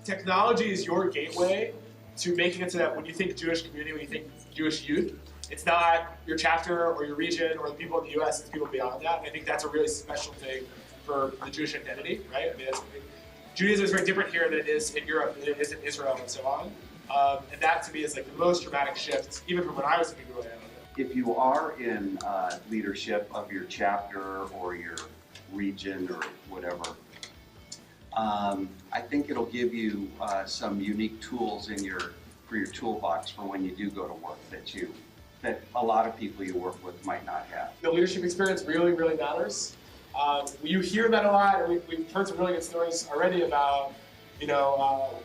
technology is your gateway to making it so that when you think Jewish community, when you think Jewish youth, it's not your chapter or your region or the people in the US, it's people beyond that. And I think that's a really special thing for the Jewish identity, right? I mean, Judaism is very different here than it is in Europe, than it is in Israel, and so on. And that to me is like the most dramatic shift, even from when I was a BBYO. If you are in leadership of your chapter or your region or whatever, I think it'll give you some unique tools for your toolbox for when you do go to work that a lot of people you work with might not have. The leadership experience really, really matters. You hear that a lot, and we've heard some really good stories already about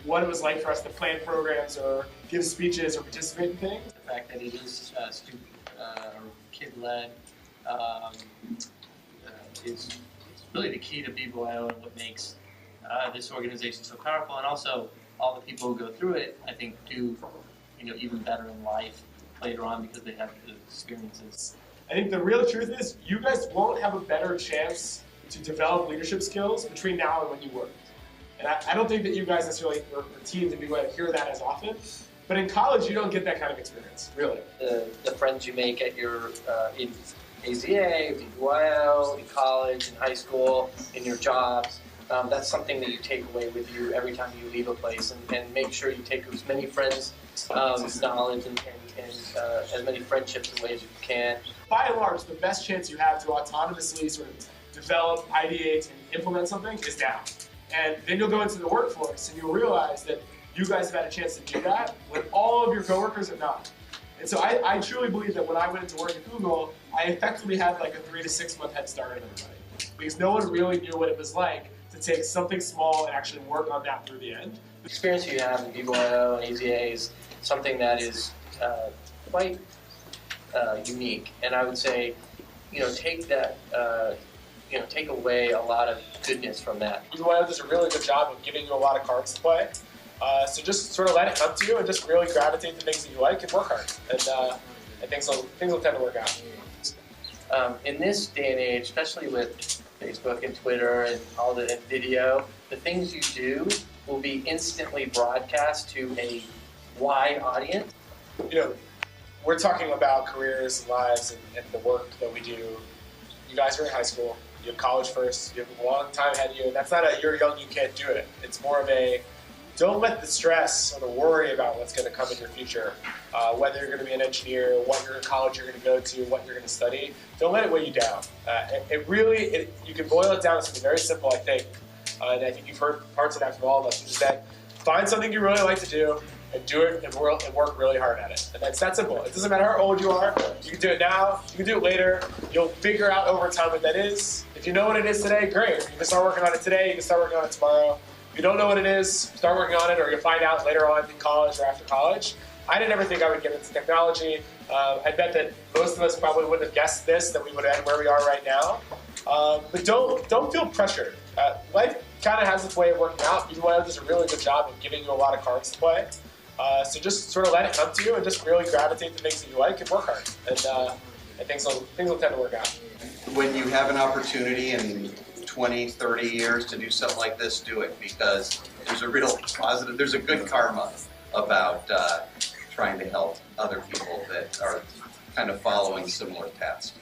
what it was like for us to plan programs or give speeches or participate in things. The fact that it is student or kid-led is really the key to BBYO and what makes this organization so powerful, and also all the people who go through it, I think, do even better in life later on because they have the experiences. I think the real truth is you guys won't have a better chance to develop leadership skills between now and when you work. And I don't think that you guys necessarily, or teams in BBYO, hear that as often. But in college, you don't get that kind of experience, really. The friends you make at your in AZA, BBYO, in college, in high school, in your jobs, that's something that you take away with you every time you leave a place, and make sure you take as many friends' knowledge and as many friendships in ways you can. By and large, the best chance you have to autonomously sort of develop, ideate, and implement something is now. And then you'll go into the workforce and you'll realize that you guys have had a chance to do that when all of your coworkers have not. And so I truly believe that when I went into work at Google, I effectively had like a 3 to 6 month head start on everybody. Because no one really knew what it was like to take something small and actually work on that through the end. The experience you have in BBYO and AZA is something that is quite unique. And I would say, take that, take away a lot of goodness from that. BBYO does a really good job of giving you a lot of cards to play. So just sort of let it come to you and just really gravitate to things that you like and work hard. And things will tend to work out. In this day and age, especially with Facebook and Twitter and all the video, the things you do will be instantly broadcast to a wide audience. We're talking about careers, lives, and the work that we do. You guys are in high school. You have college first. You have a long time ahead of you. And that's not a you're young, you can't do it. It's more of a don't let the stress or the worry about what's going to come in your future, whether you're going to be an engineer, what college you're going to go to, what you're going to study. Don't let it weigh you down. You can boil it down to something very simple, I think. And I think you've heard parts of that from all of us, which is that find something you really like to do and do it and work really hard at it. And that's that simple. It doesn't matter how old you are. You can do it now. You can do it later. You'll figure out over time what that is. If you know what it is today, great. You can start working on it today. You can start working on it tomorrow. If you don't know what it is, start working on it, or you'll find out later on in college or after college. I didn't ever think I would get into technology. I bet that most of us probably wouldn't have guessed this, that we would end where we are right now. But don't feel pressured. Life kind of has its way of working out. BBYO does a really good job of giving you a lot of cards to play. So just sort of let it come to you and just really gravitate to things that you like and work hard. And things will tend to work out. When you have an opportunity in 20, 30 years to do something like this, do it, because there's a real positive, there's a good karma about trying to help other people that are kind of following similar paths.